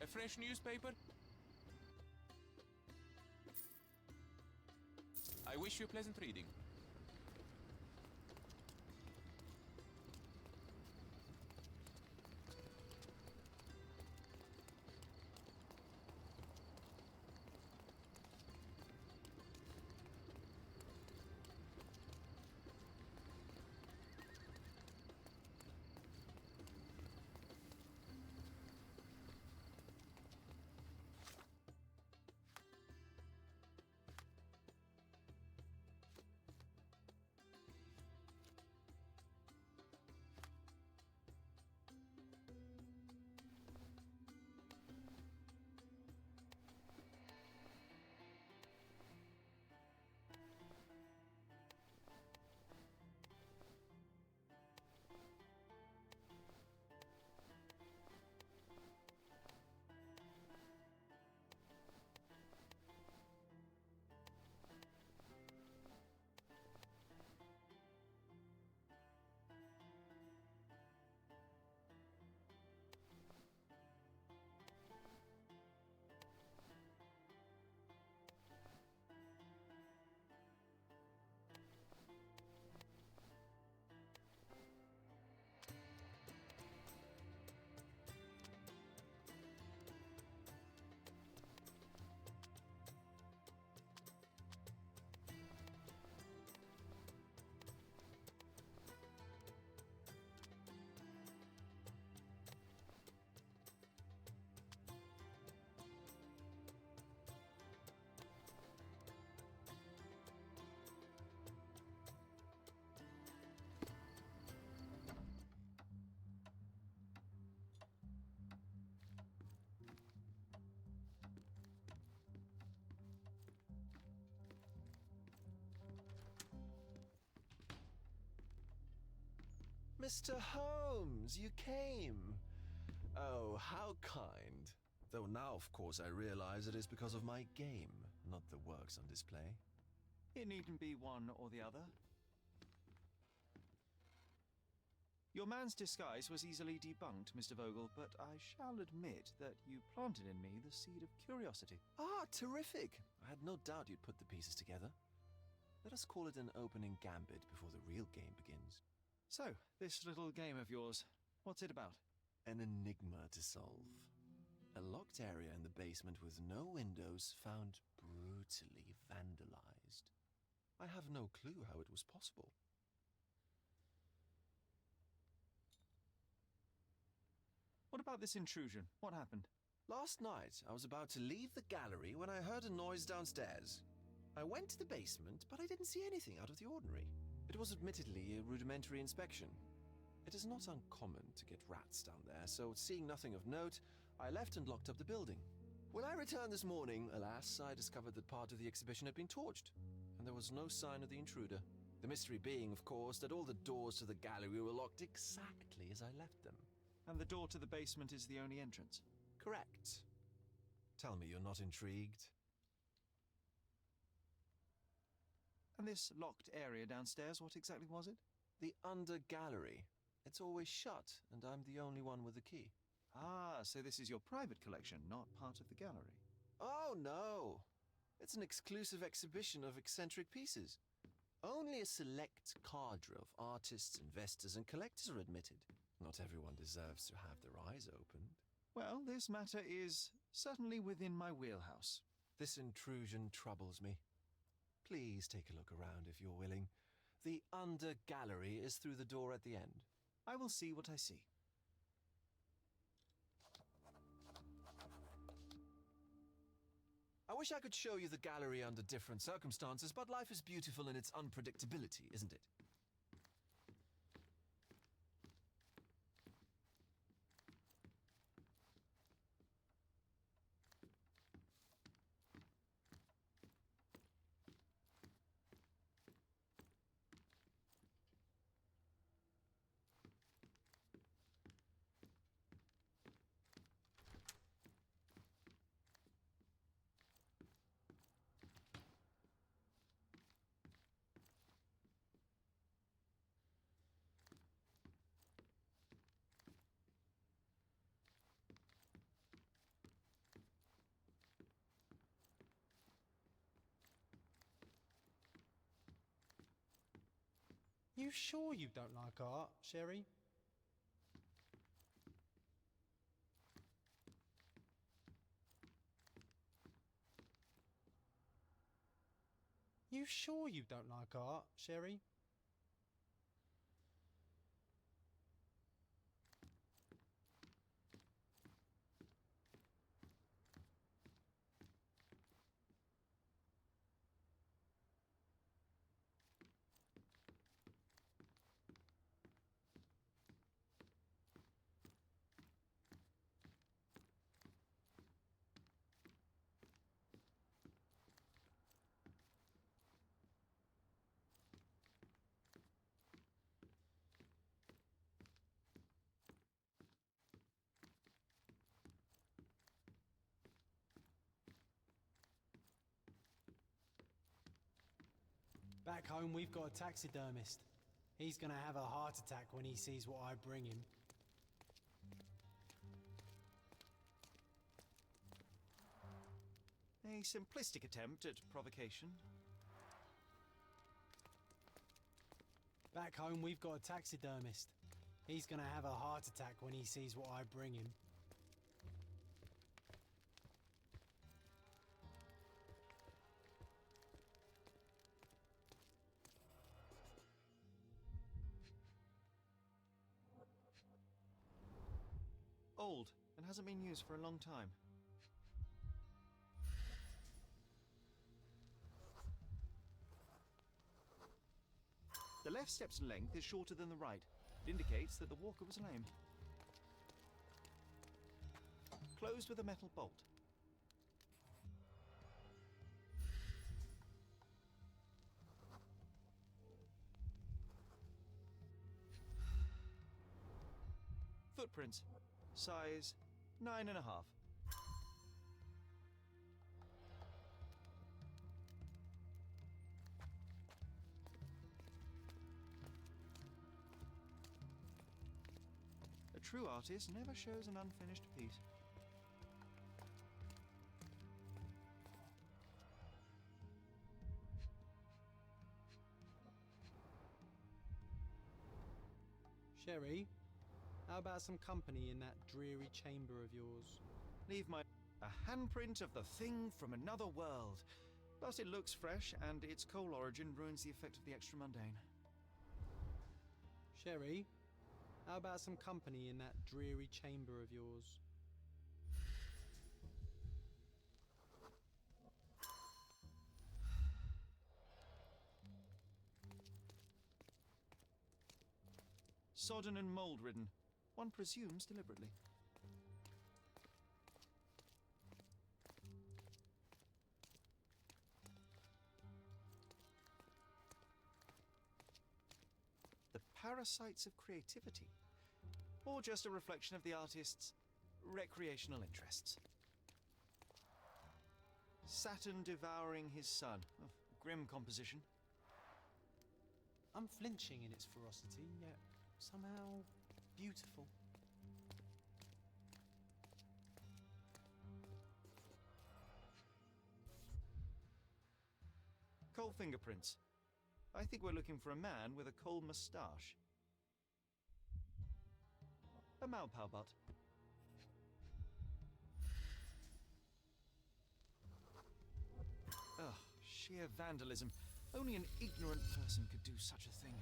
A fresh newspaper? I wish you pleasant reading. Mr. Holmes, you came. Oh, how kind. Though now, of course, I realize it is because of my game, not the works on display. It needn't be one or the other. Your man's disguise was easily debunked, Mr. Vogel, but I shall admit that you planted in me the seed of curiosity. Ah, terrific. I had no doubt you'd put the pieces together. Let us call it an opening gambit before the real game begins. So, this little game of yours, what's it about? An enigma to solve. A locked area in the basement with no windows found brutally vandalized. I have no clue how it was possible. What about this intrusion? What happened? Last night, I was about to leave the gallery when I heard a noise downstairs. I went to the basement, but I didn't see anything out of the ordinary. It was admittedly a rudimentary inspection. It is not uncommon to get rats down there, so seeing nothing of note, I left and locked up the building. When I returned this morning, alas, I discovered that part of the exhibition had been torched, and there was no sign of the intruder. The mystery being, of course, that all the doors to the gallery were locked exactly as I left them. And the door to the basement is the only entrance? Correct. Tell me you're not intrigued. And this locked area downstairs, what exactly was it? The under gallery. It's always shut, and I'm the only one with the key. Ah, so this is your private collection, not part of the gallery. Oh, no. It's an exclusive exhibition of eccentric pieces. Only a select cadre of artists, investors, and collectors are admitted. Not everyone deserves to have their eyes opened. Well, this matter is certainly within my wheelhouse. This intrusion troubles me. Please take a look around if you're willing. The under gallery is through the door at the end. I will see what I see. I wish I could show you the gallery under different circumstances, but life is beautiful in its unpredictability, isn't it? You sure you don't like art, Sherry? You sure you don't like art, Sherry? Back home, we've got a taxidermist. He's gonna have a heart attack when he sees what I bring him. A simplistic attempt at provocation. Back home, we've got a taxidermist. He's gonna have a heart attack when he sees what I bring him. Old, and hasn't been used for a long time. The left step's length is shorter than the right. It indicates that the walker was lame. Closed with a metal bolt. Footprints. Size 9.5. A true artist never shows an unfinished piece. Sherry, how about some company in that dreary chamber of yours? Leave my... A handprint of the thing from another world. Plus it looks fresh, and its coal origin ruins the effect of the extra mundane. Sherry, how about some company in that dreary chamber of yours? Sodden and mould-ridden. One presumes deliberately. The parasites of creativity. Or just a reflection of the artist's recreational interests. Saturn devouring his sun. Oh, grim composition. Unflinching in its ferocity, yet somehow beautiful. Coal fingerprints. I think we're looking for a man with a coal moustache. A Maupau butt. Ugh, sheer vandalism. Only an ignorant person could do such a thing.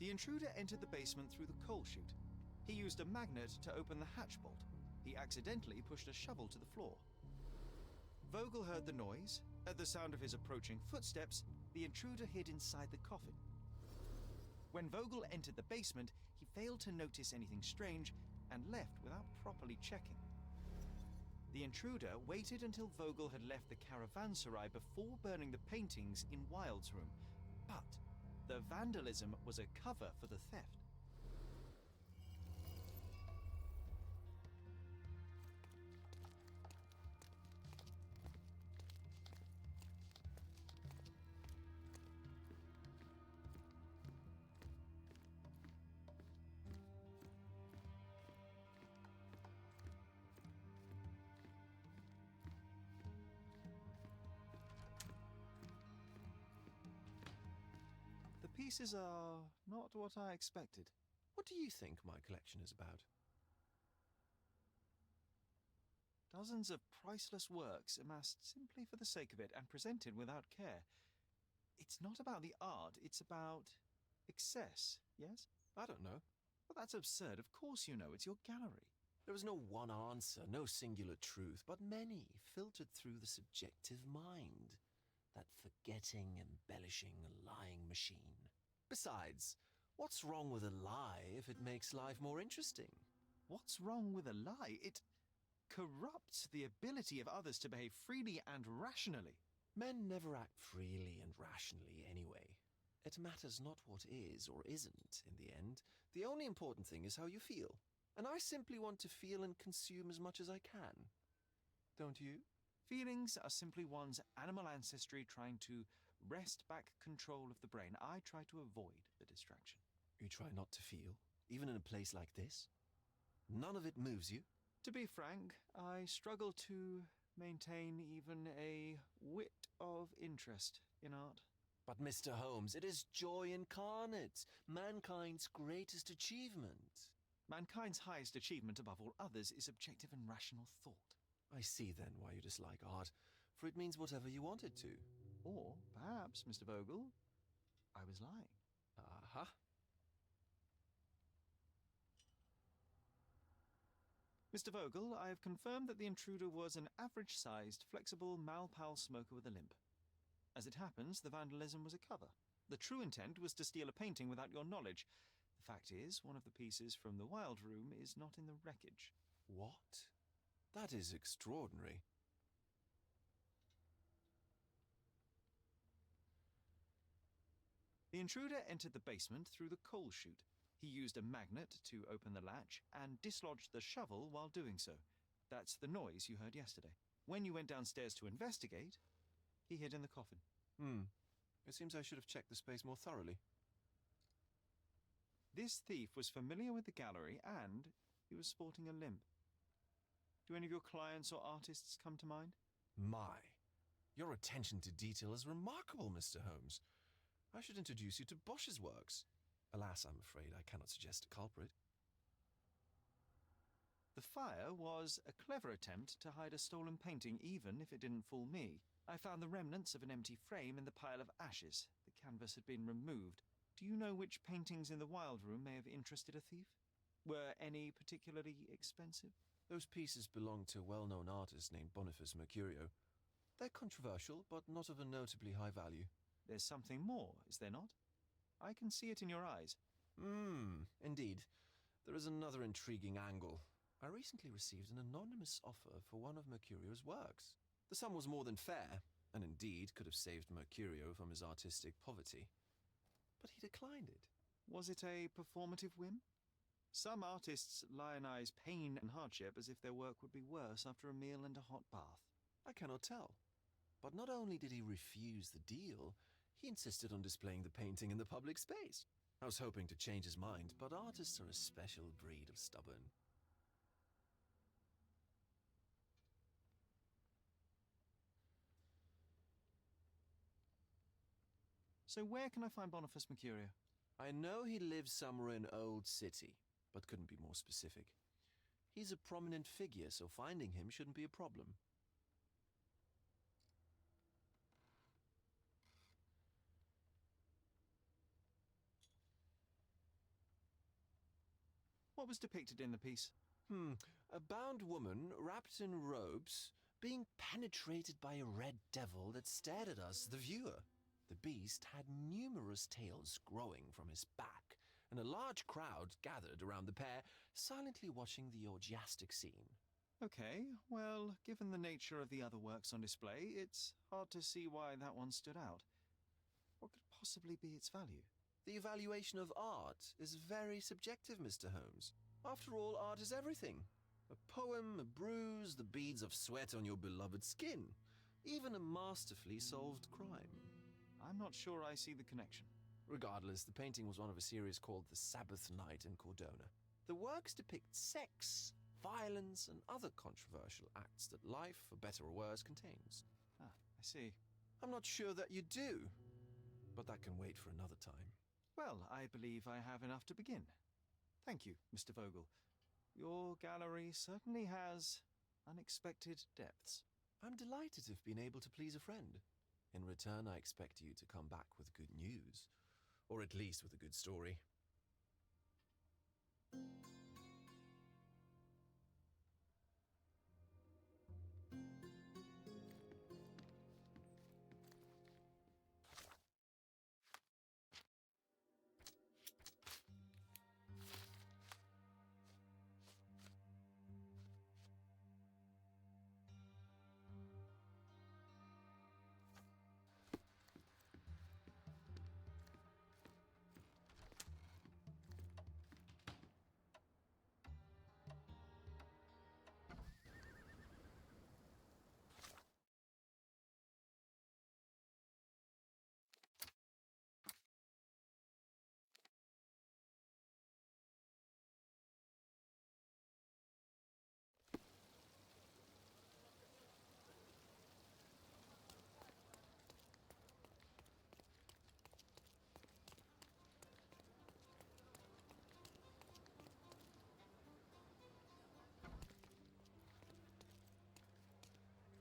The intruder entered the basement through the coal chute. He used a magnet to open the hatch bolt. He accidentally pushed a shovel to the floor. Vogel heard the noise. At the sound of his approaching footsteps, the intruder hid inside the coffin. When Vogel entered the basement, he failed to notice anything strange and left without properly checking. The intruder waited until Vogel had left the caravanserai before burning the paintings in Wilde's room. But the vandalism was a cover for the theft. The pieces are not what I expected. What do you think my collection is about? Dozens of priceless works amassed simply for the sake of it and presented without care. It's not about the art, it's about excess, yes? I don't know. But that's absurd. Of course you know. It's your gallery. There is no one answer, no singular truth, but many filtered through the subjective mind. That forgetting, embellishing, lying machine. Besides, what's wrong with a lie if it makes life more interesting? What's wrong with a lie? It corrupts the ability of others to behave freely and rationally. Men never act freely and rationally anyway. It matters not what is or isn't in the end. The only important thing is how you feel. And I simply want to feel and consume as much as I can. Don't you? Feelings are simply one's animal ancestry trying to wrest back control of the brain. I try to avoid the distraction. You try not to feel, even in a place like this? None of it moves you? To be frank, I struggle to maintain even a whit of interest in art. But Mr. Holmes, it is joy incarnate, mankind's greatest achievement. Mankind's highest achievement above all others is objective and rational thought. I see then why you dislike art, for it means whatever you want it to. Or perhaps, Mr. Vogel, I was lying. Aha. Mr. Vogel, I have confirmed that the intruder was an average-sized, flexible Malpal smoker with a limp. As it happens, the vandalism was a cover. The true intent was to steal a painting without your knowledge. The fact is, one of the pieces from the Wild Room is not in the wreckage. What? That is extraordinary. The intruder entered the basement through the coal chute. He used a magnet to open the latch and dislodged the shovel while doing so. That's the noise you heard yesterday. When you went downstairs to investigate, he hid in the coffin. It seems I should have checked the space more thoroughly. This thief was familiar with the gallery and he was sporting a limp. Do any of your clients or artists come to mind? My, your attention to detail is remarkable, Mr. Holmes. I should introduce you to Bosch's works. Alas, I'm afraid I cannot suggest a culprit. The fire was a clever attempt to hide a stolen painting, even if it didn't fool me. I found the remnants of an empty frame in the pile of ashes. The canvas had been removed. Do you know which paintings in the Wild Room may have interested a thief? Were any particularly expensive? Those pieces belong to a well-known artist named Boniface Mercurio. They're controversial, but not of a notably high value. There's something more, is there not? I can see it in your eyes. Indeed. There is another intriguing angle. I recently received an anonymous offer for one of Mercurio's works. The sum was more than fair, and indeed could have saved Mercurio from his artistic poverty. But he declined it. Was it a performative whim? Some artists lionize pain and hardship as if their work would be worse after a meal and a hot bath. I cannot tell. But not only did he refuse the deal, he insisted on displaying the painting in the public space. I was hoping to change his mind, but artists are a special breed of stubborn. So where can I find Boniface Mercurio? I know he lives somewhere in Old City, but couldn't be more specific. He's a prominent figure, so finding him shouldn't be a problem. What was depicted in the piece? A bound woman wrapped in robes being penetrated by a red devil that stared at us, the viewer. The beast had numerous tails growing from his back, and a large crowd gathered around the pair, silently watching the orgiastic scene. Okay, well, given the nature of the other works on display, it's hard to see why that one stood out. What could possibly be its value? The evaluation of art is very subjective, Mr. Holmes. After all, art is everything. A poem, a bruise, the beads of sweat on your beloved skin, even a masterfully solved crime. I'm not sure I see the connection. Regardless, the painting was one of a series called The Sabbath Night in Cordona. The works depict sex, violence, and other controversial acts that life, for better or worse, contains. Ah, I see. I'm not sure that you do, but that can wait for another time. Well, I believe I have enough to begin. Thank you, Mr. Vogel. Your gallery certainly has unexpected depths. I'm delighted to have been able to please a friend. In return, I expect you to come back with good news, or at least with a good story.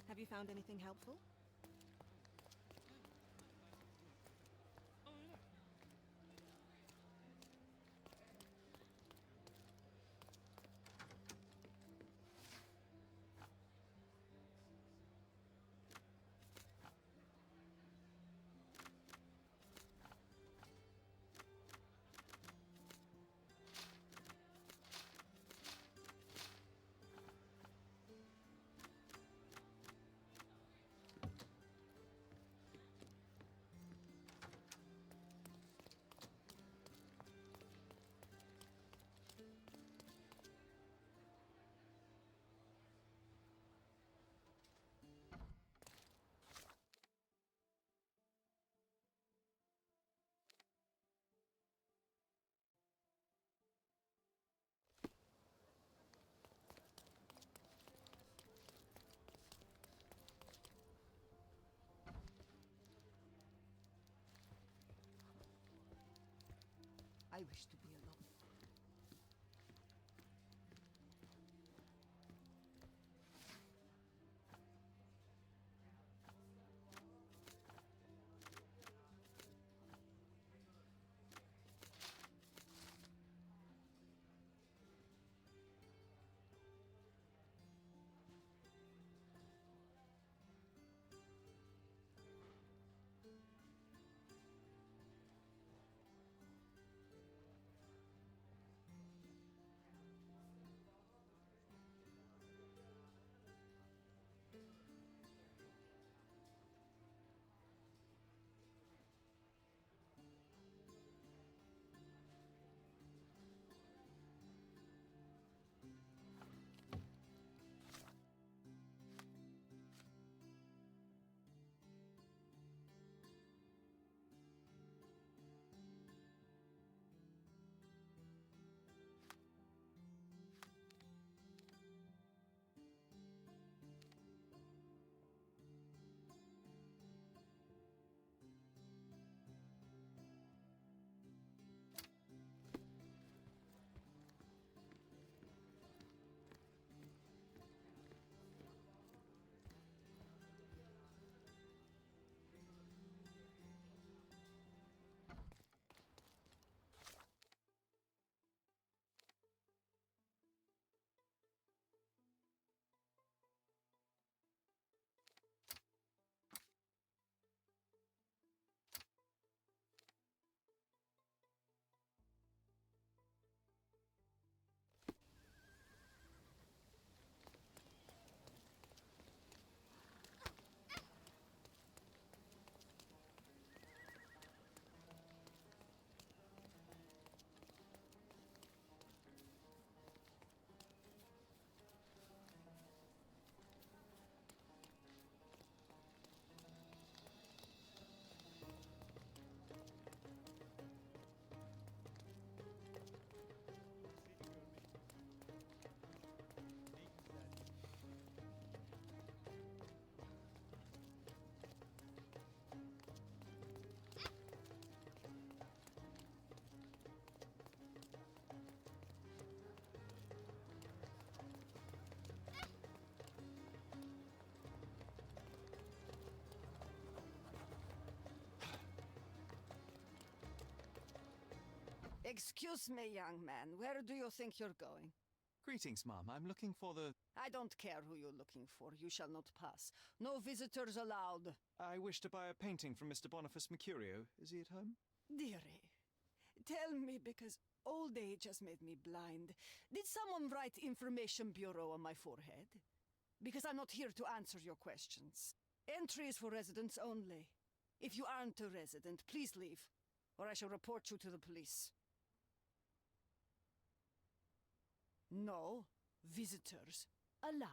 Have you found anything helpful? I wish to be alone. Excuse me, young man. Where do you think you're going? Greetings, ma'am. I'm looking for the... I don't care who you're looking for. You shall not pass. No visitors allowed. I wish to buy a painting from Mr. Boniface Mercurio. Is he at home? Dearie, tell me, because old age has made me blind. Did someone write Information Bureau on my forehead? Because I'm not here to answer your questions. Entry is for residents only. If you aren't a resident, please leave, or I shall report you to the police. No visitors allowed.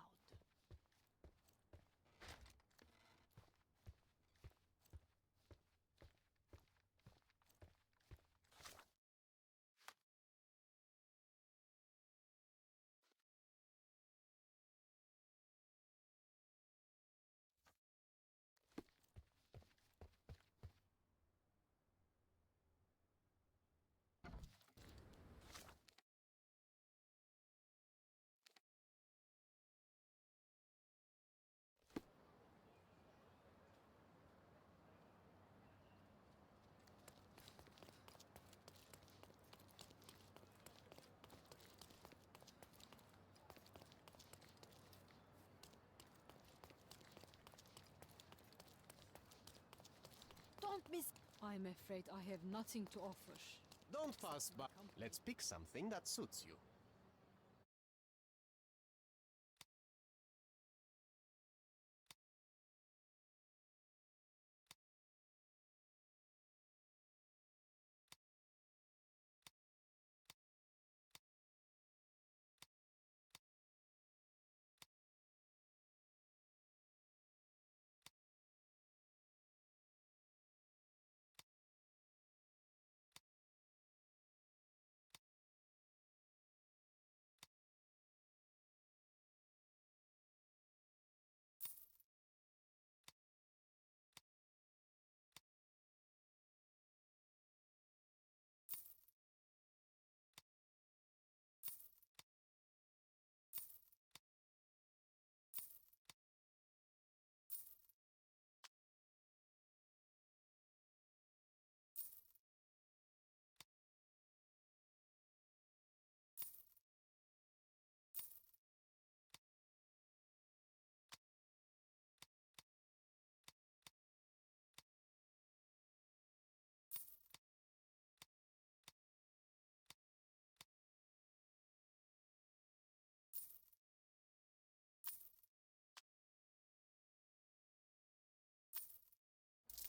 Don't miss. I'm afraid I have nothing to offer. Don't pass by. Let's pick something that suits you.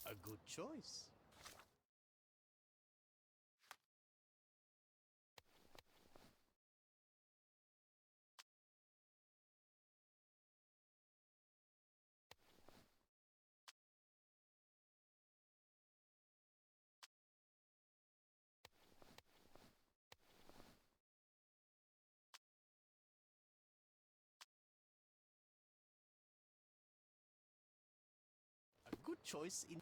A good choice. A good choice in...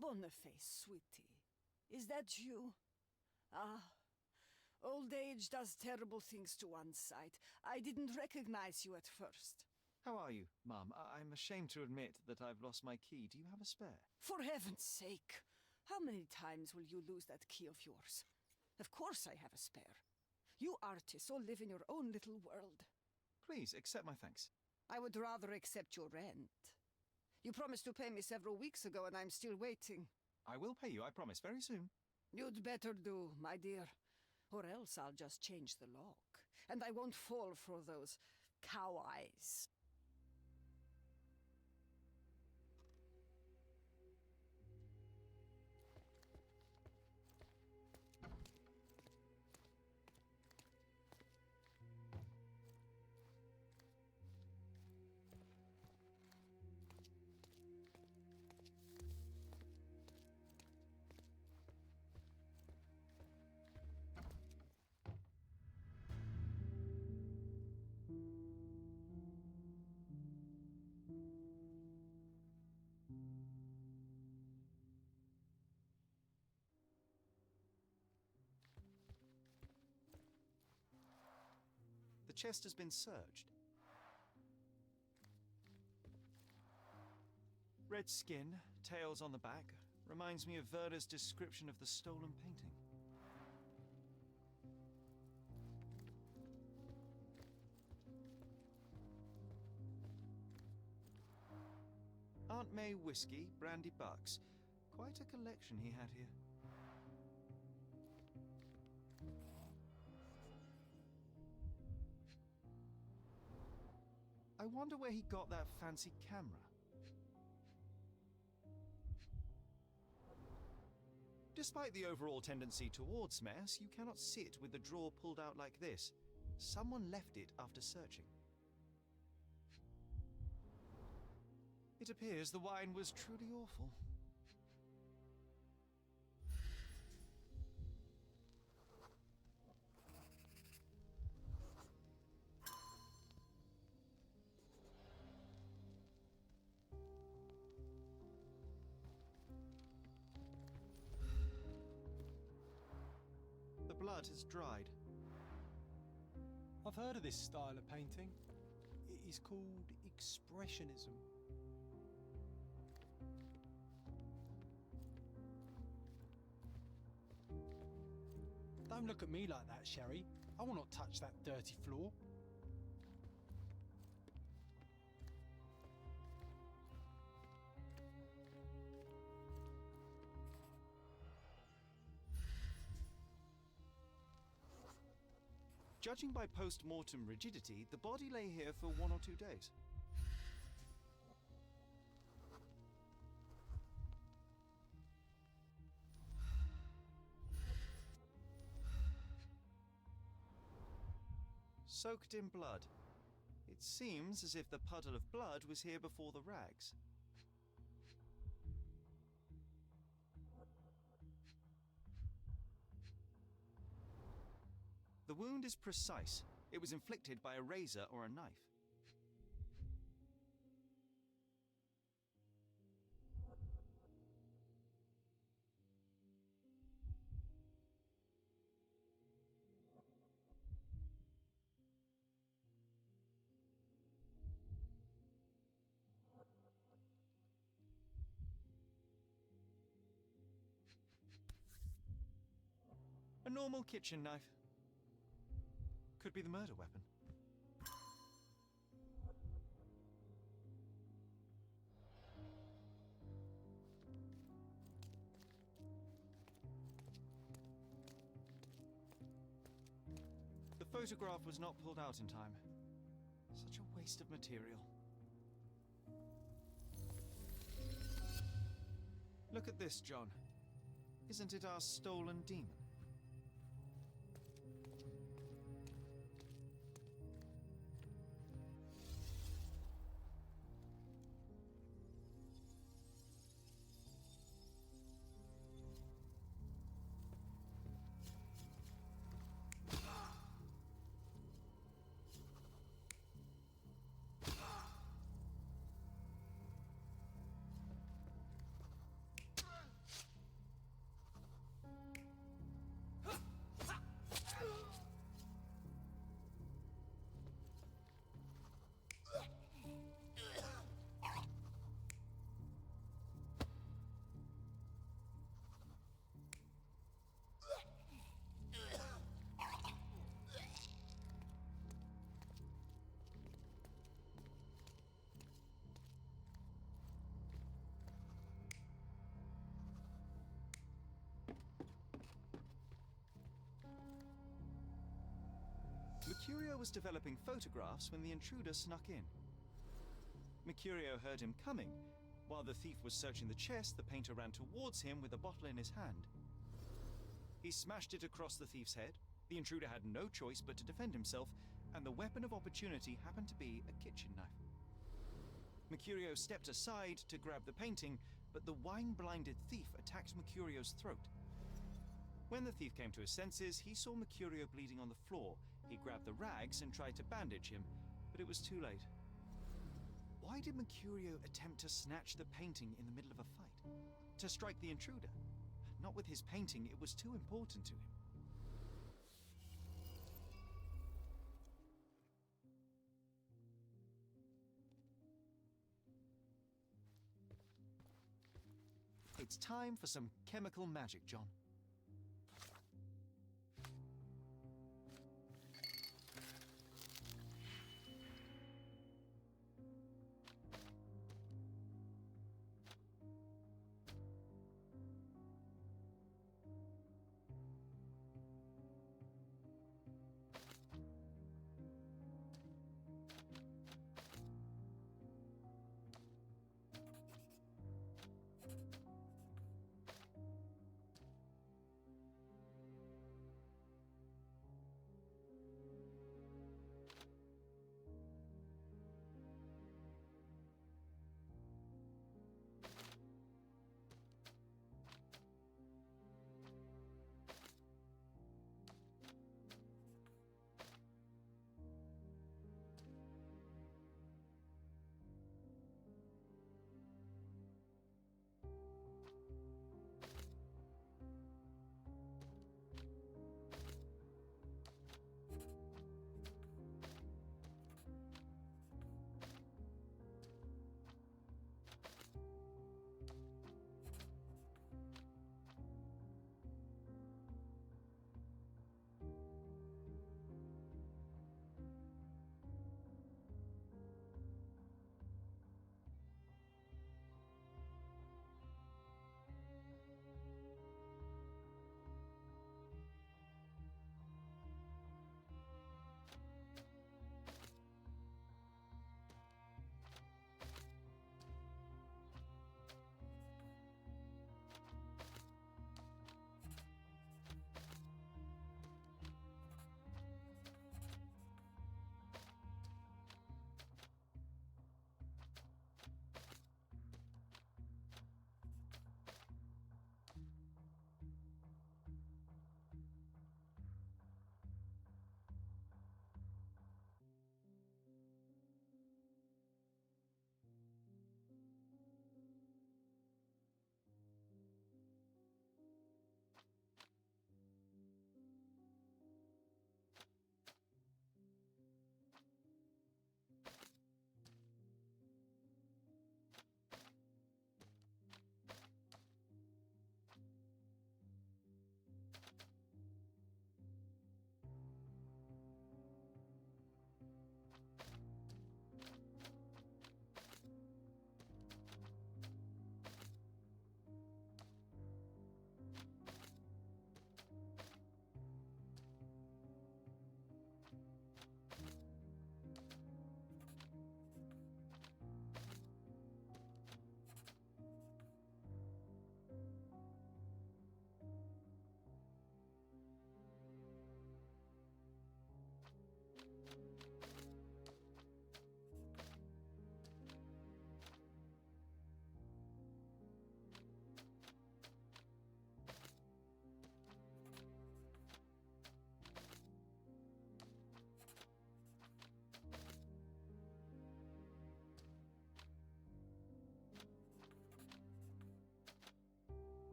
Boniface, sweetie. Is that you? Ah, old age does terrible things to one's sight. I didn't recognize you at first. How are you, ma'am? I'm ashamed to admit that I've lost my key. Do you have a spare? For heaven's sake! How many times will you lose that key of yours? Of course I have a spare. You artists all live in your own little world. Please, accept my thanks. I would rather accept your rent. You promised to pay me several weeks ago, and I'm still waiting. I will pay you, I promise, very soon. You'd better do, my dear. Or else I'll just change the lock. And I won't fall for those cow eyes. chest has been searched. Red skin, tails on the back, reminds me of Werner's description of the stolen painting. Aunt May whiskey, brandy bucks. Quite a collection he had here. I wonder where he got that fancy camera. Despite the overall tendency towards mess, you cannot sit with the drawer pulled out like this. Someone left it after searching. It appears the wine was truly awful. The blood has dried. I've heard of this style of painting. It is called expressionism. Don't look at me like that, Sherry. I will not touch that dirty floor. Judging by post-mortem rigidity, the body lay here for 1 or 2 days. Soaked in blood. It seems as if the puddle of blood was here before the rags. The wound is precise. It was inflicted by a razor or a knife. A normal kitchen knife. Could be the murder weapon. The photograph was not pulled out in time. Such a waste of material. Look at this, John. Isn't it our stolen demon? Mercurio was developing photographs when the intruder snuck in. Mercurio heard him coming. While the thief was searching the chest, the painter ran towards him with a bottle in his hand. He smashed it across the thief's head. The intruder had no choice but to defend himself, and the weapon of opportunity happened to be a kitchen knife. Mercurio stepped aside to grab the painting, but the wine-blinded thief attacked Mercurio's throat. When the thief came to his senses, he saw Mercurio bleeding on the floor. He grabbed the rags and tried to bandage him, but it was too late. Why did Mercurio attempt to snatch the painting in the middle of a fight? To strike the intruder? Not with his painting, it was too important to him. It's time for some chemical magic, John.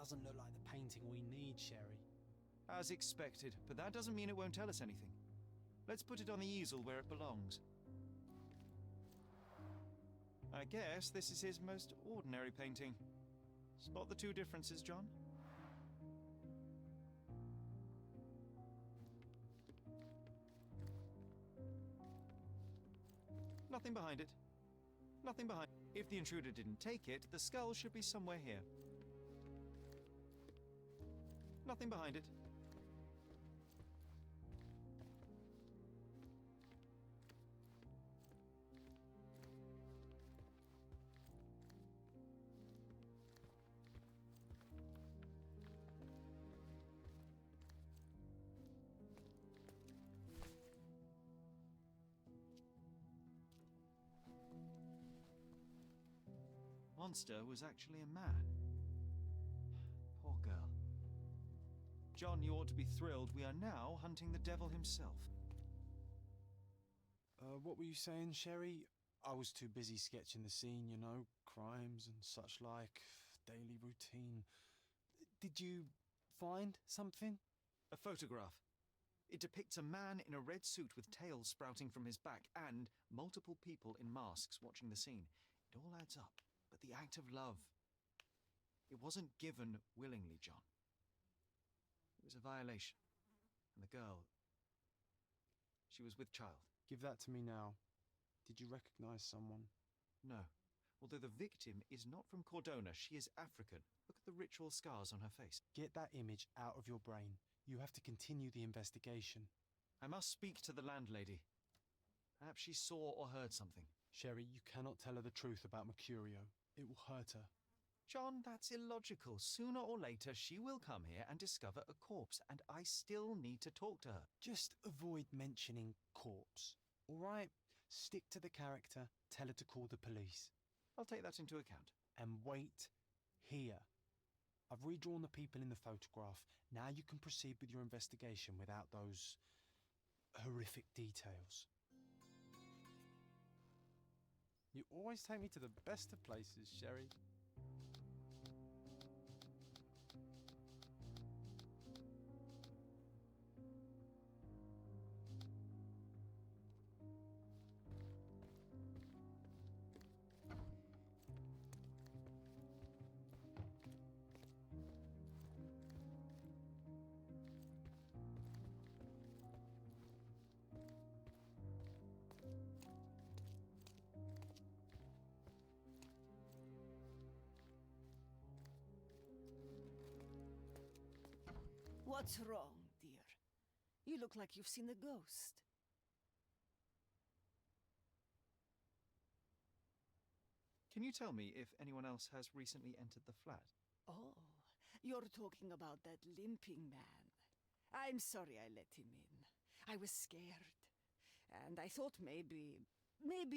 doesn't look like the painting we need, Sherry. As expected, but that doesn't mean it won't tell us anything. Let's put it on the easel where it belongs. I guess this is his most ordinary painting. Spot the two differences, John? Nothing behind it. Nothing behind. If the intruder didn't take it, the skull should be somewhere here. Nothing behind it. Monster was actually a man. Poor girl. John, you ought to be thrilled. We are now hunting the devil himself. What were you saying, Sherry? I was too busy sketching the scene, you know, crimes and such like, daily routine. Did you find something? A photograph. It depicts a man in a red suit with tails sprouting from his back and multiple people in masks watching the scene. It all adds up. But the act of love, it wasn't given willingly, John. It was a violation. And the girl, she was with child. Give that to me now. Did you recognize someone? No. Although the victim is not from Cordona, she is African. Look at the ritual scars on her face. Get that image out of your brain. You have to continue the investigation. I must speak to the landlady. Perhaps she saw or heard something. Sherry, you cannot tell her the truth about Mercurio. It will hurt her. John, that's illogical. Sooner or later, she will come here and discover a corpse, and I still need to talk to her. Just avoid mentioning corpse, all right? Stick to the character, tell her to call the police. I'll take that into account. And wait here. I've redrawn the people in the photograph. Now you can proceed with your investigation without those horrific details. You always take me to the best of places, Sherry. What's wrong, dear? You look like you've seen a ghost. Can you tell me if anyone else has recently entered the flat? Oh, you're talking about that limping man. I'm sorry I let him in. I was scared. And I thought maybe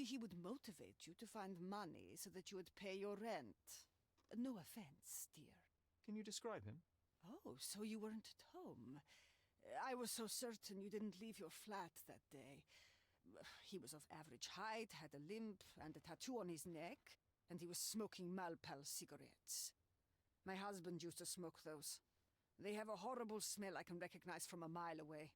he would motivate you to find money so that you would pay your rent. No offense, dear. Can you describe him? Oh, so you weren't at home. I was so certain you didn't leave your flat that day. He was of average height, had a limp and a tattoo on his neck, and he was smoking Malpal cigarettes. My husband used to smoke those. They have a horrible smell I can recognize from a mile away.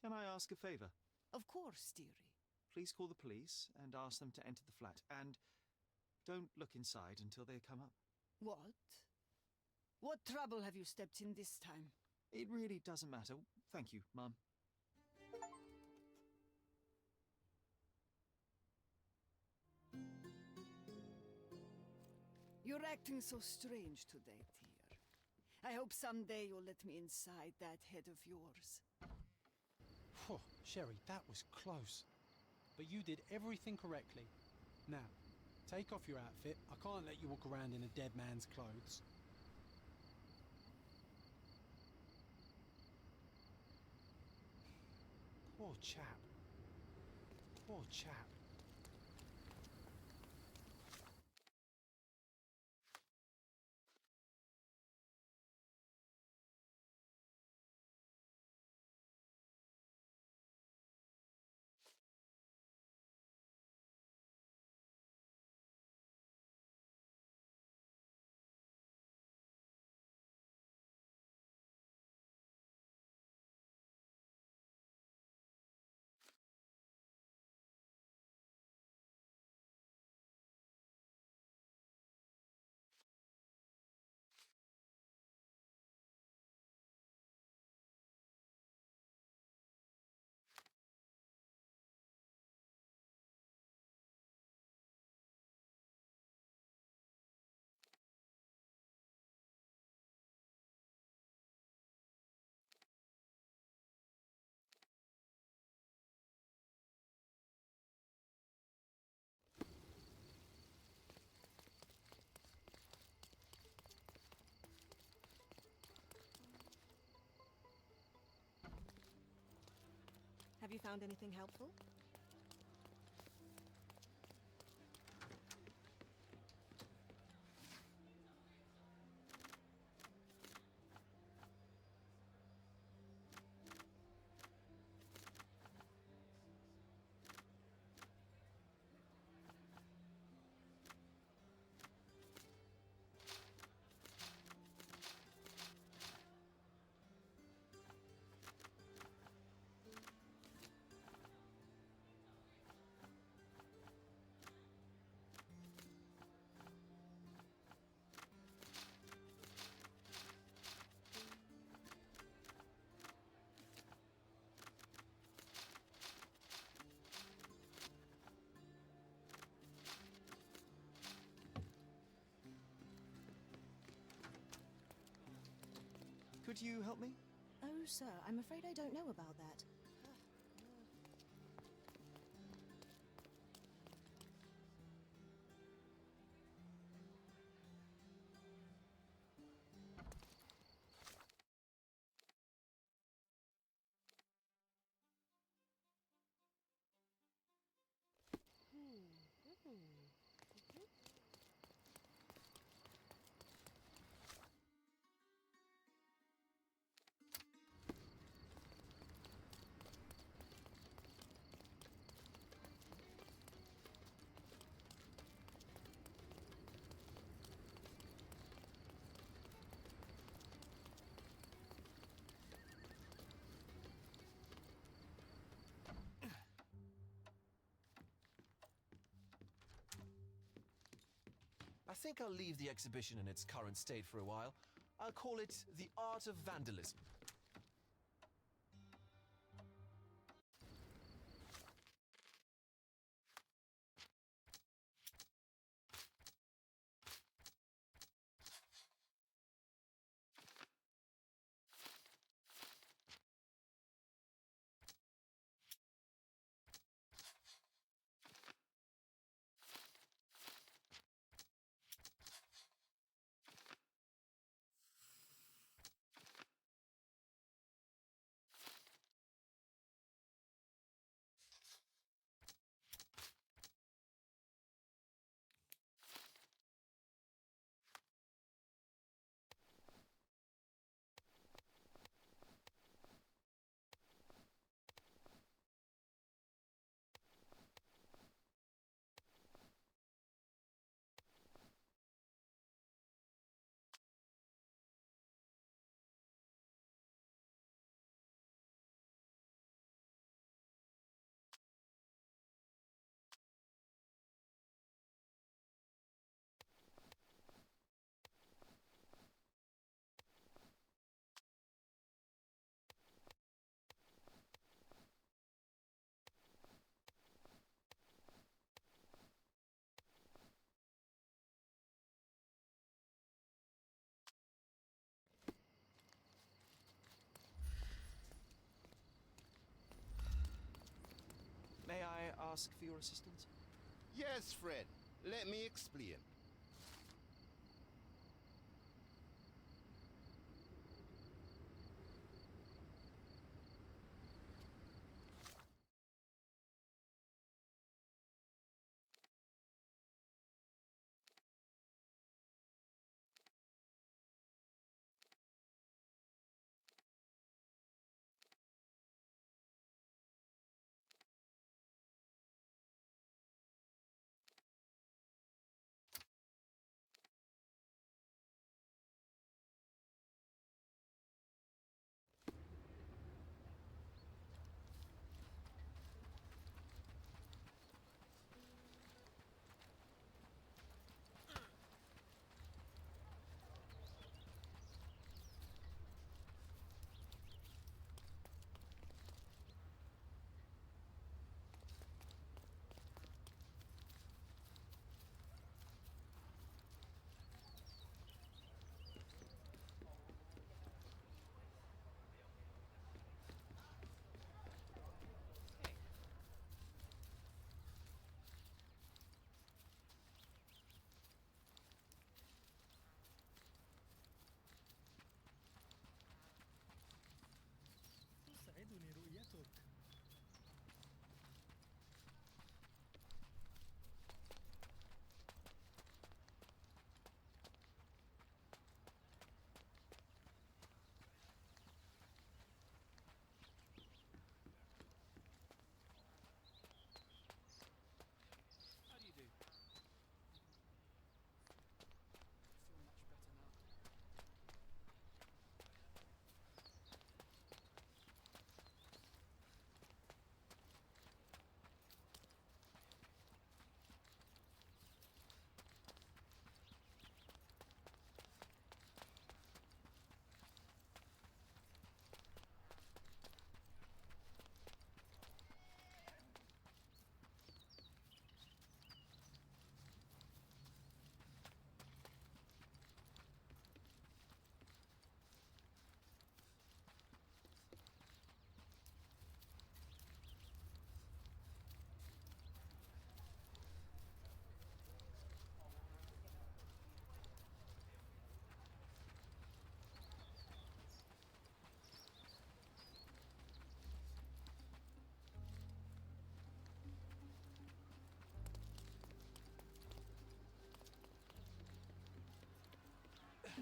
Can I ask a favor? Of course, dearie. Please call the police and ask them to enter the flat, and don't look inside until they come up. What? What trouble have you stepped in this time? It really doesn't matter. Thank you, Mum. You're acting so strange today, dear. I hope someday you'll let me inside that head of yours. Phew, Sherry, that was close. But you did everything correctly. Now, take off your outfit. I can't let you walk around in a dead man's clothes. Poor chap. Poor chap. Have you found anything helpful? Could you help me? Oh, sir, I'm afraid I don't know about that. I think I'll leave the exhibition in its current state for a while. I'll call it The Art of Vandalism. May I ask for your assistance? Yes, friend. Let me explain.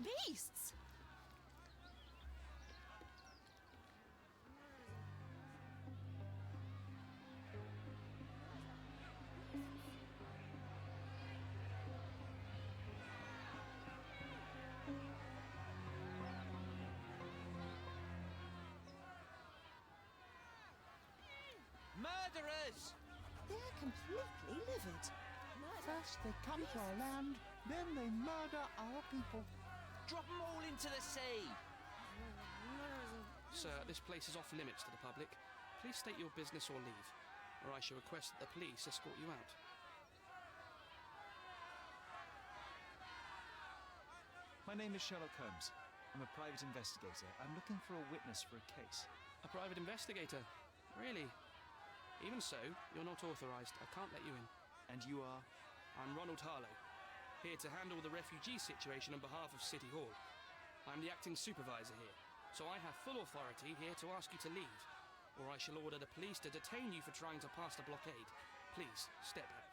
Beasts! Murderers! They're completely livid. First they come to our land, then they murder our people. Drop them all into the sea! Sir, this place is off limits to the public. Please state your business or leave, or I shall request that the police escort you out. My name is Sherlock Holmes. I'm a private investigator. I'm looking for a witness for a case. A private investigator? Really? Even so, you're not authorized. I can't let you in. And you are? I'm Ronald Harlow, here to handle the refugee situation on behalf of City Hall. I'm the acting supervisor here, so I have full authority here to ask you to leave, or I shall order the police to detain you for trying to pass the blockade. Please, step back.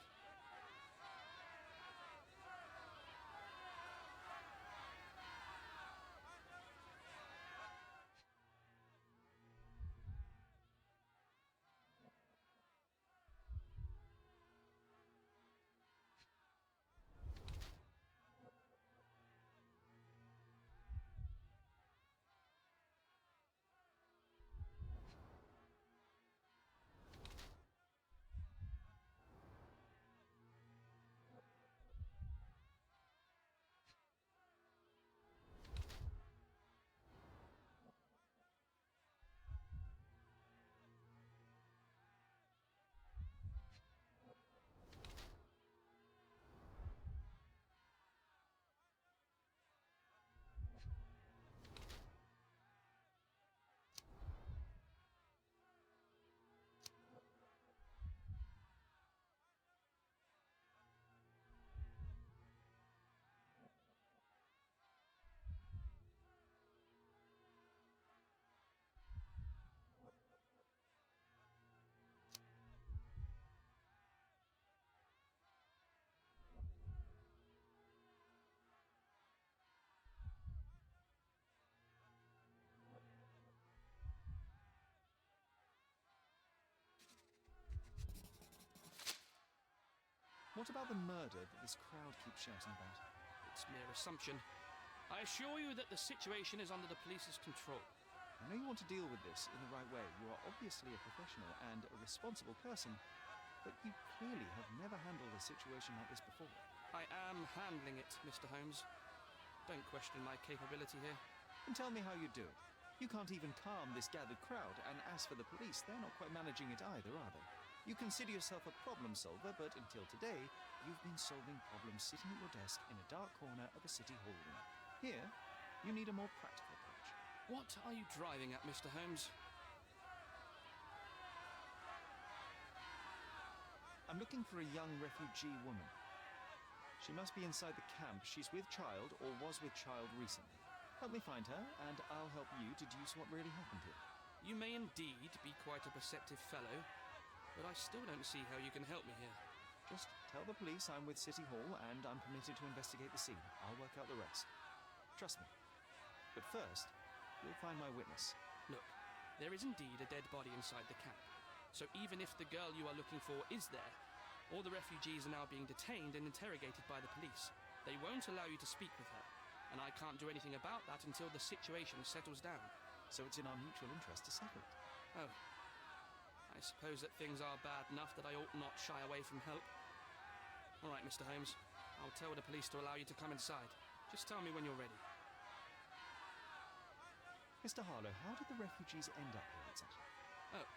What about the murder that this crowd keeps shouting about? It's mere assumption. I assure you that the situation is under the police's control. I know you want to deal with this in the right way. You are obviously a professional and a responsible person, but you clearly have never handled a situation like this before. I am handling it, Mr. Holmes. Don't question my capability here. And tell me how you do it. You can't even calm this gathered crowd, and as for the police, they're not quite managing it either, are they? You consider yourself a problem solver, but until today, you've been solving problems sitting at your desk in a dark corner of a city hall room. Here, you need a more practical approach. What are you driving at, Mr. Holmes? I'm looking for a young refugee woman. She must be inside the camp. She's with child or was with child recently. Help me find her, and I'll help you deduce what really happened here. You may indeed be quite a perceptive fellow, but I still don't see how you can help me here. Just tell the police I'm with City Hall and I'm permitted to investigate the scene. I'll work out the rest. Trust me. But first, you'll find my witness. Look, there is indeed a dead body inside the camp. So even if the girl you are looking for is there, all the refugees are now being detained and interrogated by the police. They won't allow you to speak with her, and I can't do anything about that until the situation settles down. So it's in our mutual interest to settle it. Oh. I suppose that things are bad enough that I ought not shy away from help. All right, Mr. Holmes. I'll tell the police to allow you to come inside. Just tell me when you're ready. Mr. Harlow, how did the refugees end up here exactly? Oh,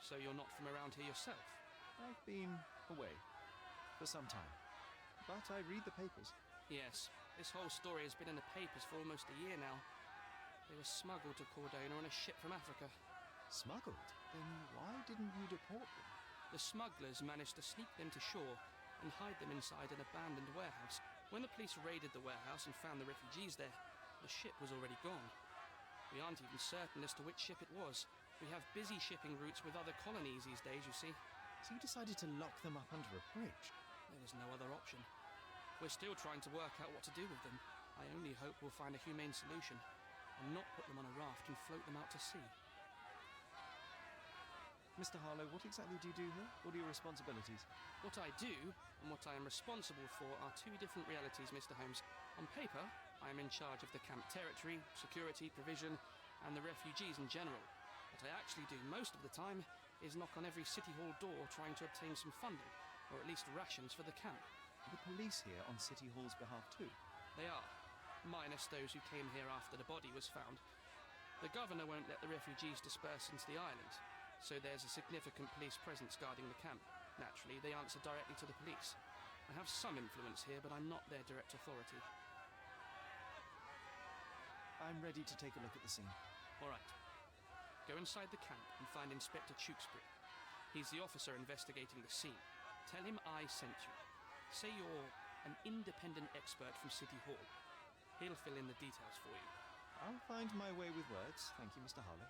so you're not from around here yourself? I've been away for some time, but I read the papers. Yes, this whole story has been in the papers for almost a year now. They were smuggled to Cordona on a ship from Africa. Smuggled? Then why didn't you deport them? The smugglers managed to sneak them to shore and hide them inside an abandoned warehouse. When the police raided the warehouse and found the refugees there, the ship was already gone. We aren't even certain as to which ship it was. We have busy shipping routes with other colonies these days, you see. So you decided to lock them up under a bridge? There was no other option. We're still trying to work out what to do with them. I only hope we'll find a humane solution and not put them on a raft and float them out to sea. Mr. Harlow, what exactly do you do here? What are your responsibilities? What I do and what I am responsible for are two different realities, Mr. Holmes. On paper, I am in charge of the camp territory, security, provision, and the refugees in general. What I actually do most of the time is knock on every City Hall door trying to obtain some funding, or at least rations for the camp. Are the police here on City Hall's behalf too? They are, minus those who came here after the body was found. The governor won't let the refugees disperse into the island, so there's a significant police presence guarding the camp. Naturally, they answer directly to the police. I have some influence here, but I'm not their direct authority. I'm ready to take a look at the scene. All right. Go inside the camp and find Inspector Tewkesbury. He's the officer investigating the scene. Tell him I sent you. Say you're an independent expert from City Hall. He'll fill in the details for you. I'll find my way with words. Thank you, Mr. Harlow.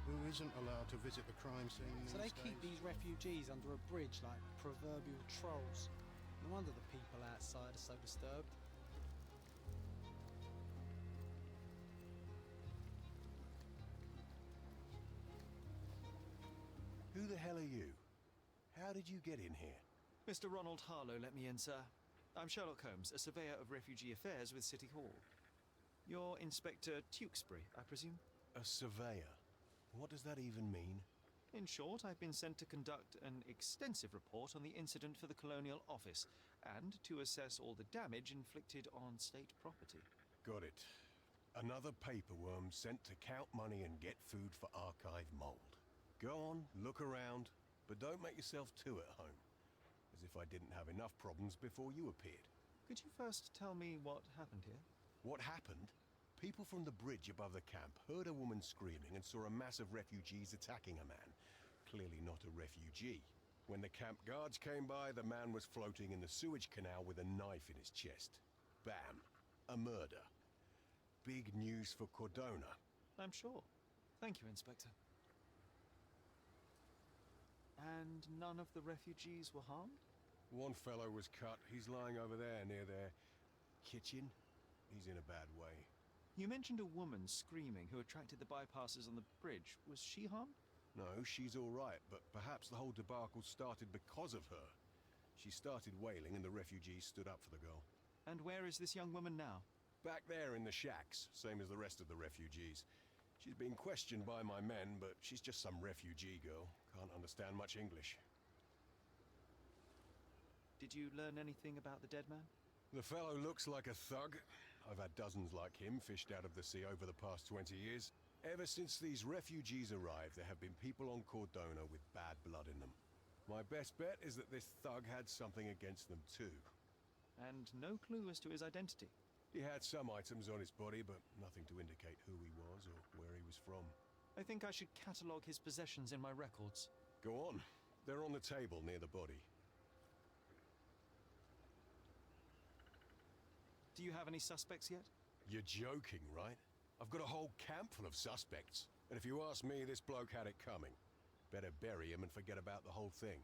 Who isn't allowed to visit the crime scene So they these keep days? these refugees under a bridge like proverbial trolls. No wonder the people outside are so disturbed. Who the hell are you? How did you get in here? Mr. Ronald Harlow let me in, sir. I'm Sherlock Holmes, a surveyor of refugee affairs with City Hall. You're Inspector Tewkesbury, I presume? A surveyor? What does that even mean? In short, I've been sent to conduct an extensive report on the incident for the Colonial Office and to assess all the damage inflicted on state property. Got it. Another paperworm sent to count money and get food for archive mold. Go on, look around, but don't make yourself too at home. As if I didn't have enough problems before you appeared. Could you first tell me what happened here? What happened? People from the bridge above the camp heard a woman screaming and saw a mass of refugees attacking a man. Clearly not a refugee. When the camp guards came by, the man was floating in the sewage canal with a knife in his chest. Bam. A murder. Big news for Cordona. I'm sure. Thank you, Inspector. And none of the refugees were harmed? One fellow was cut. He's lying over there near their kitchen. He's in a bad way. You mentioned a woman screaming who attracted the bypassers on the bridge. Was she harmed? No, she's all right, but perhaps the whole debacle started because of her. She started wailing and the refugees stood up for the girl. And where is this young woman now? Back there in the shacks, same as the rest of the refugees. She's been questioned by my men, but she's just some refugee girl. Can't understand much English. Did you learn anything about the dead man? The fellow looks like a thug. I've had dozens like him fished out of the sea over the past 20 years. Ever since these refugees arrived, there have been people on Cordona with bad blood in them. My best bet is that this thug had something against them too. And no clue as to his identity? He had some items on his body, but nothing to indicate who he was or where he was from. I think I should catalogue his possessions in my records. Go on. They're on the table near the body. Do you have any suspects yet? You're joking, right? I've got a whole camp full of suspects. And if you ask me, this bloke had it coming. Better bury him and forget about the whole thing.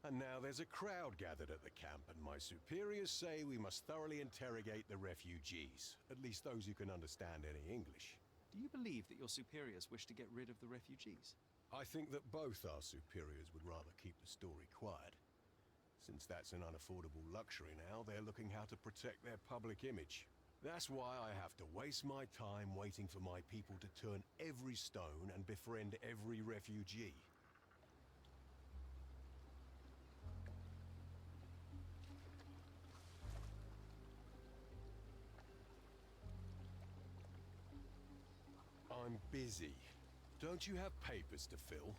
And now there's a crowd gathered at the camp, and my superiors say we must thoroughly interrogate the refugees, at least those who can understand any English. Do you believe that your superiors wish to get rid of the refugees? I think that both our superiors would rather keep the story quiet. Since that's an unaffordable luxury now, they're looking how to protect their public image. That's why I have to waste my time waiting for my people to turn every stone and befriend every refugee. I'm busy. Don't you have papers to fill?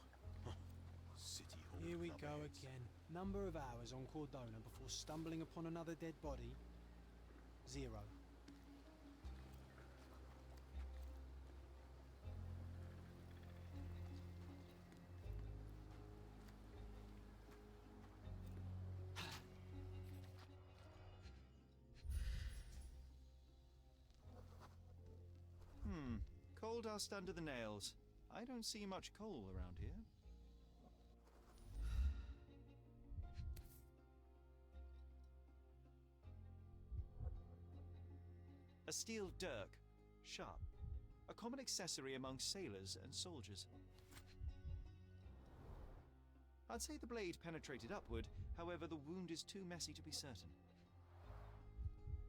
City Hall. Here we go again. Number of hours on Cordona before stumbling upon another dead body? 0. Coal dust under the nails. I don't see much coal around here. A steel dirk, sharp. A common accessory among sailors and soldiers. I'd say the blade penetrated upward, however the wound is too messy to be certain.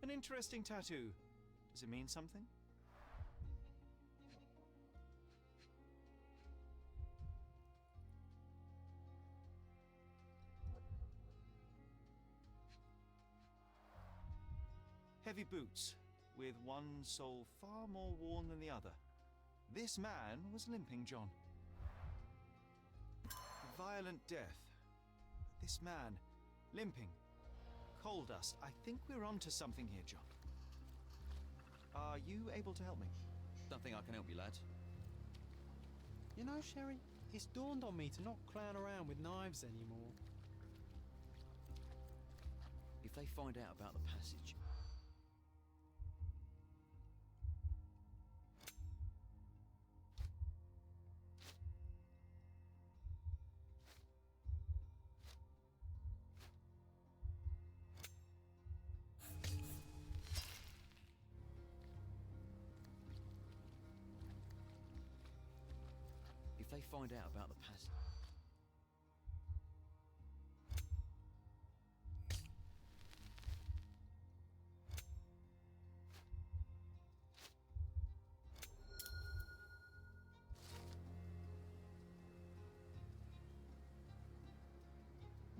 An interesting tattoo. Does it mean something? Heavy boots, with one sole far more worn than the other. This man was limping, John. Violent death. This man, limping. Coal dust. I think we're onto something here, John. Are you able to help me? Don't think I can help you, lads. You know, Sherry, it's dawned on me to not clown around with knives anymore. If they find out about the passage... If they find out about the passage...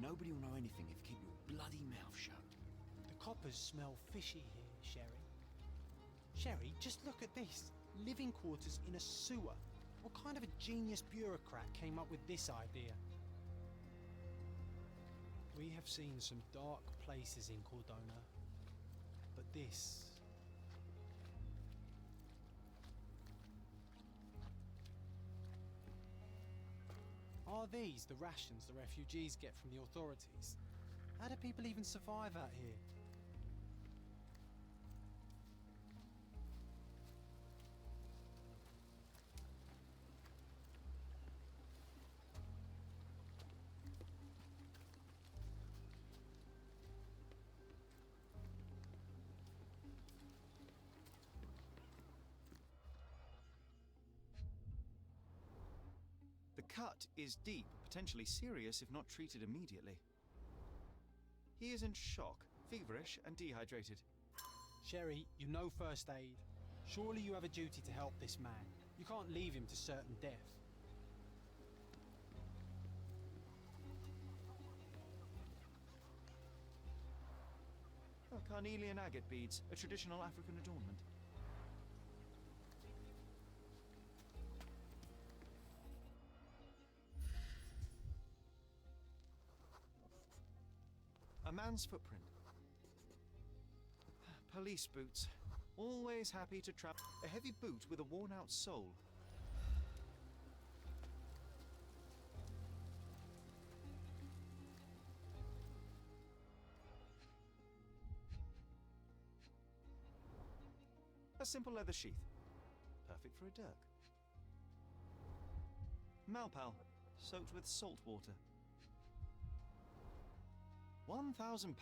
Nobody will know anything if you keep your bloody mouth shut. The coppers smell fishy here, Sherry. Sherry, just look at this. Living quarters in a sewer. What kind of a genius bureaucrat came up with this idea? We have seen some dark places in Cordona, but this... Are these the rations the refugees get from the authorities? How do people even survive out here? The cut is deep, potentially serious if not treated immediately. He is in shock, feverish and dehydrated. Sherry, you know first aid. Surely you have a duty to help this man. You can't leave him to certain death. Oh, carnelian agate beads, a traditional African adornment. A man's footprint. Police boots. Always happy to travel. A heavy boot with a worn-out sole. A simple leather sheath. Perfect for a dirk. Malpal, soaked with salt water. £1,000.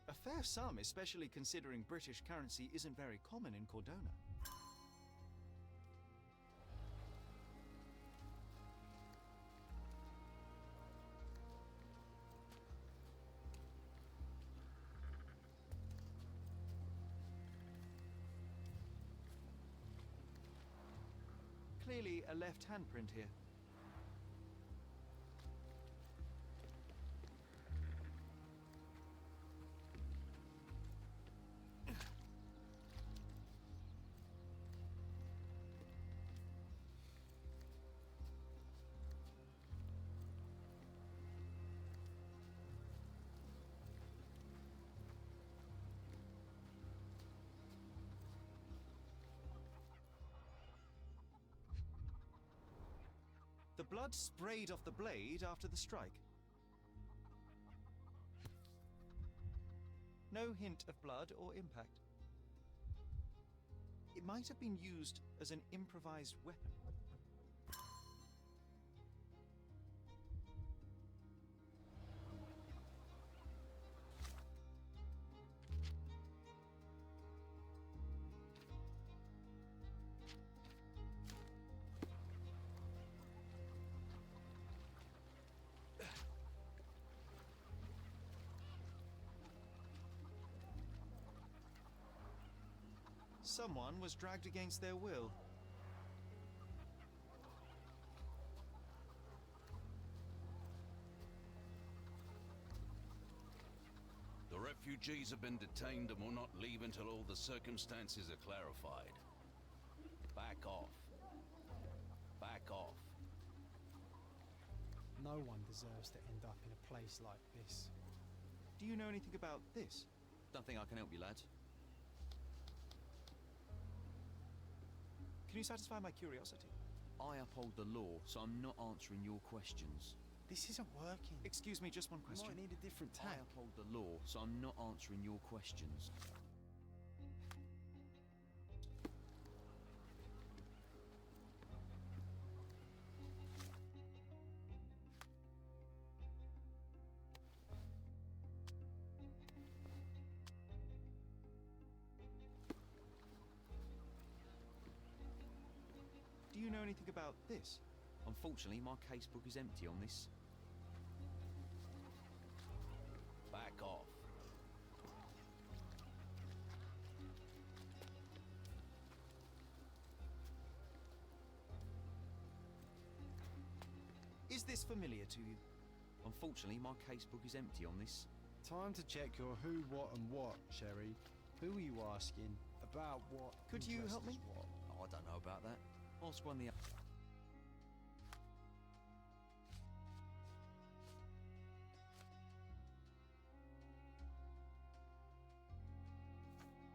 A fair sum, especially considering British currency isn't very common in Cordona. Clearly a left handprint here. The blood sprayed off the blade after the strike. No hint of blood or impact. It might have been used as an improvised weapon. Someone was dragged against their will. The refugees have been detained and will not leave until all the circumstances are clarified. Back off. Back off. No one deserves to end up in a place like this. Do you know anything about this? Don't think I can help you, lads. Can you satisfy my curiosity? I uphold the law, so I'm not answering your questions. This isn't working. Excuse me, just one question. Might need a different I tack. uphold the law, so I'm not answering your questions. Do you know anything about this? Unfortunately, my casebook is empty on this. Back off. Is this familiar to you? Unfortunately, my casebook is empty on this. Time to check your who, what, and what, Sherry. Who are you asking? About what? Could you help me? What? Oh, I don't know about that. Ask one of the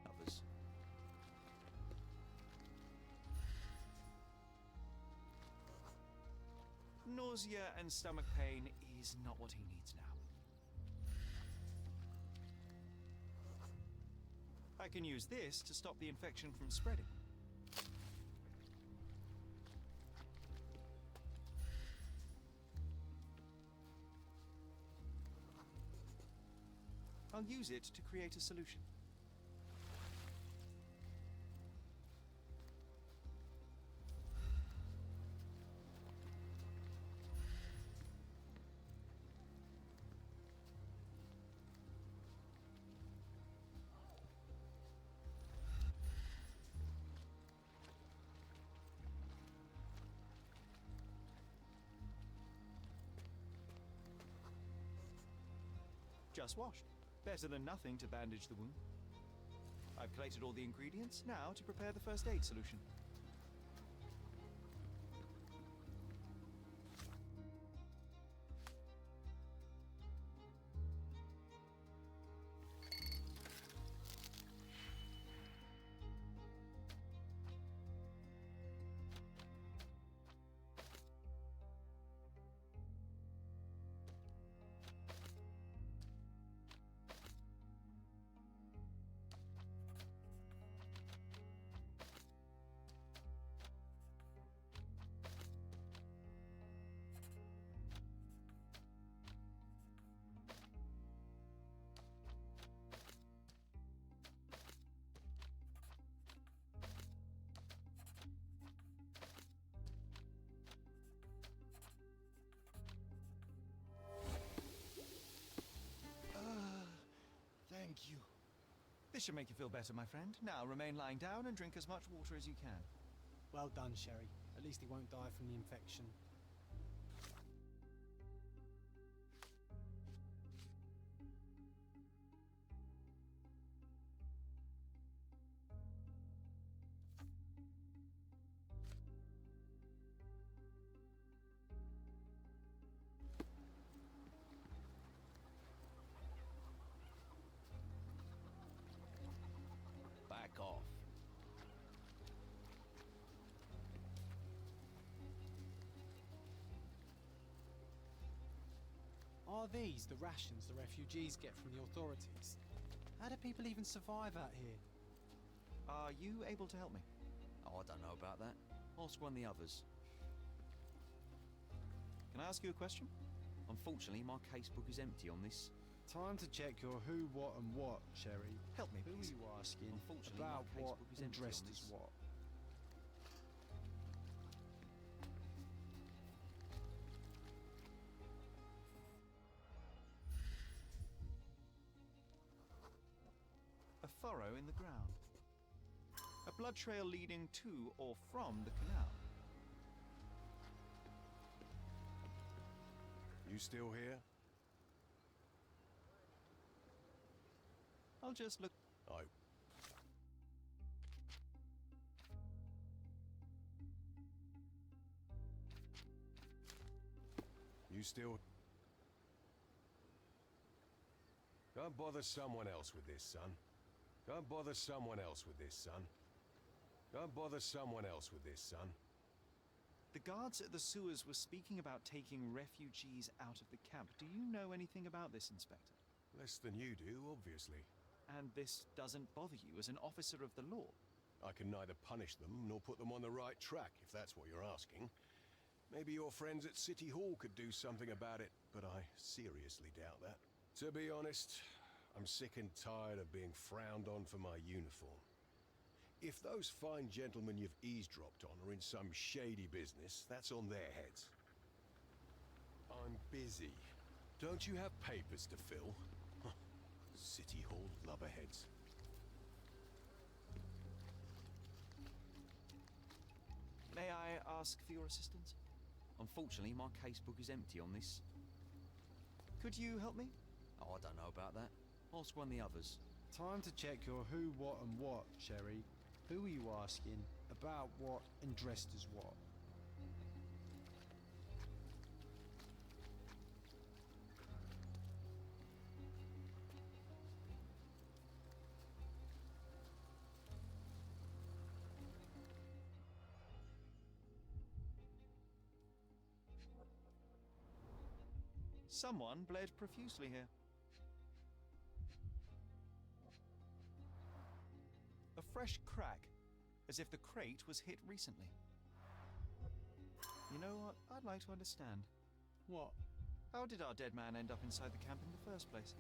others. Nausea and stomach pain is not what he needs now. I can use this to stop the infection from spreading. I'll use it to create a solution. Just washed. Better than nothing to bandage the wound. I've collated all the ingredients now to prepare the first aid solution. Thank you. This should make you feel better, my friend. Now remain lying down and drink as much water as you can. Well done, Sherry. At least he won't die from the infection. Back off. Are these the rations the refugees get from the authorities? How do people even survive out here? Are you able to help me? Oh, I don't know about that. Ask one of the others. Can I ask you a question? Unfortunately, my casebook is empty on this. Time to check your who, what and what, Sherry. Help me, Who please. are you asking Unfortunately, about my what casebook is and empty dressed on as this. what? A furrow in the ground. A blood trail leading to or from the canal. You still here? I'll just look. Oh. You still... Go and bother someone else with this, son. Go and bother someone else with this, son. Go and bother someone else with this, son. The guards at the sewers were speaking about taking refugees out of the camp. Do you know anything about this, Inspector? Less than you do, obviously. And this doesn't bother you as an officer of the law? I can neither punish them nor put them on the right track, if that's what you're asking. Maybe your friends at City Hall could do something about it, but I seriously doubt that. To be honest, I'm sick and tired of being frowned on for my uniform. If those fine gentlemen you've eavesdropped on are in some shady business, that's on their heads. I'm busy. Don't you have papers to fill? City Hall lubberheads. May I ask for your assistance? Unfortunately, my casebook is empty on this. Could you help me? Oh, I don't know about that. Ask one of the others. Time to check your who, what and what, Sherry. Who are you asking about what and dressed as what? Someone bled profusely here. A fresh crack, as if the crate was hit recently. You know what? I'd like to understand. What? How did our dead man end up inside the camp in the first place?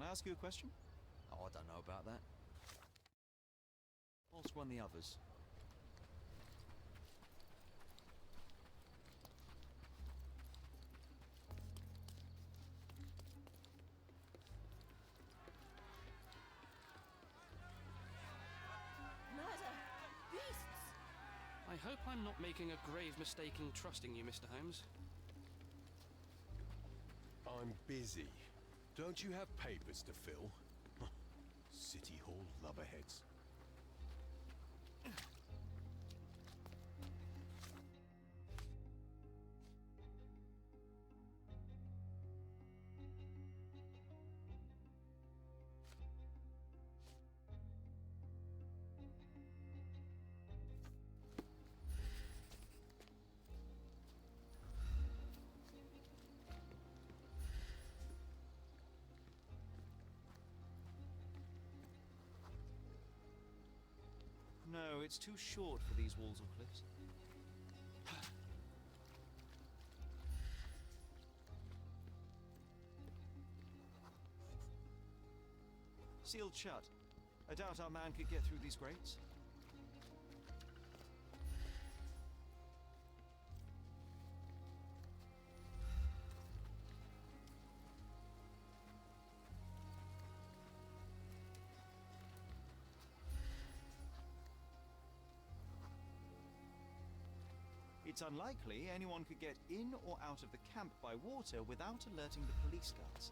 Can I ask you a question? Oh, I don't know about that. Ask one of the others. Murder! Beasts! I hope I'm not making a grave mistake in trusting you, Mr. Holmes. I'm busy. Don't you have papers to fill? City Hall lubberheads. It's too short for these walls or cliffs. Sealed shut. I doubt our man could get through these grates. It's unlikely anyone could get in or out of the camp by water without alerting the police guards.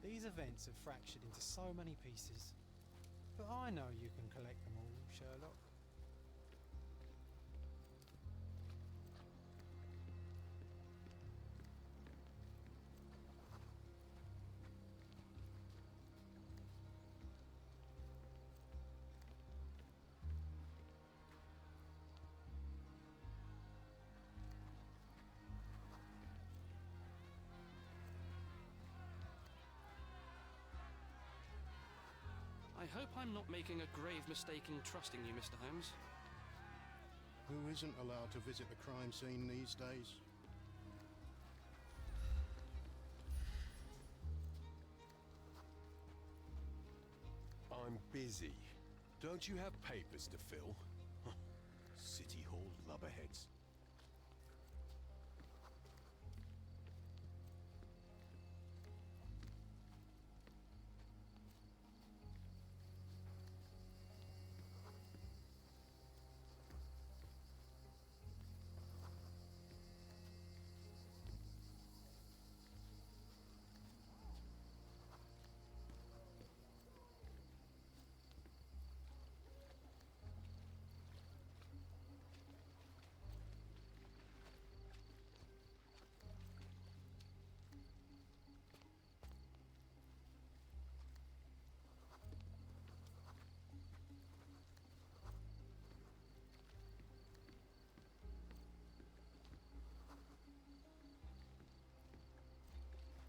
These events have fractured into so many pieces. But I know you can collect them all, Sherlock. I hope I'm not making a grave mistake in trusting you, Mr. Holmes. Who isn't allowed to visit the crime scene these days? I'm busy. Don't you have papers to fill? City Hall lubberheads.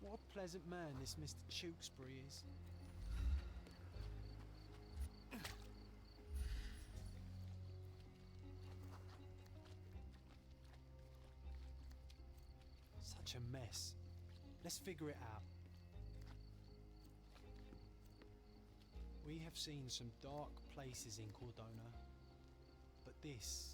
What a pleasant man this Mr. Tewkesbury is. Such a mess. Let's figure it out. We have seen some dark places in Cordona, but this...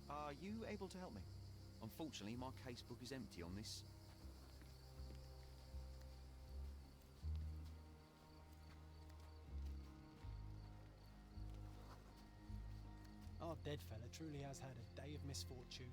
Are you able to help me? Unfortunately, my casebook is empty on this. Our dead fella truly has had a day of misfortune.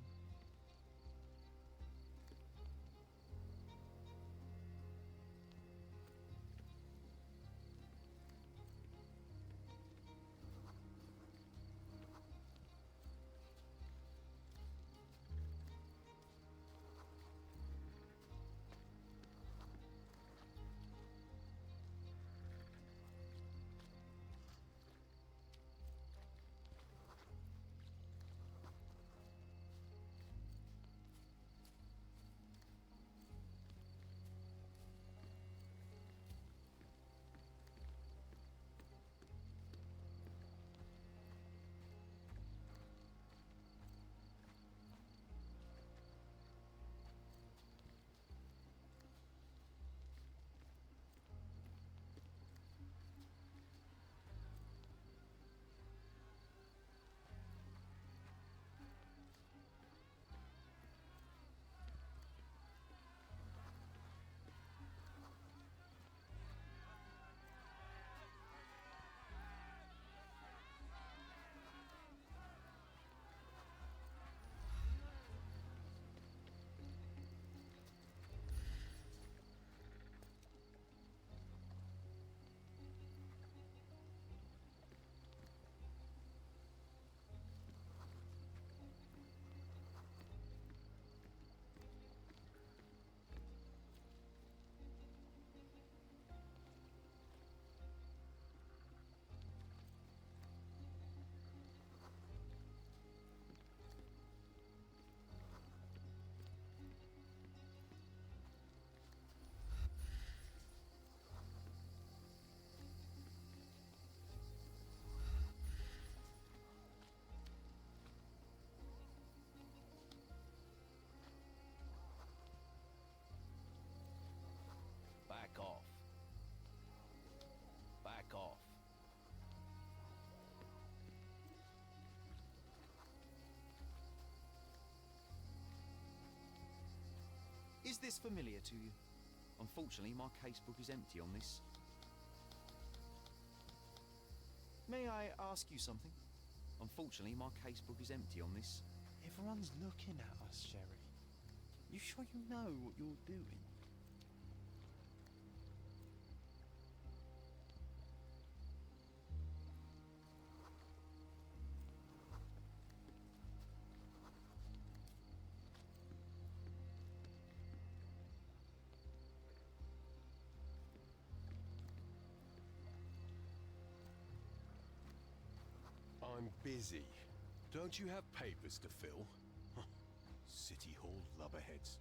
this familiar to you? Unfortunately, my casebook is empty on this. May I ask you something? Unfortunately, my casebook is empty on this. Everyone's looking at us, Sherry. You sure you know what you're doing? I'm busy. Don't you have papers to fill? City Hall lubberheads.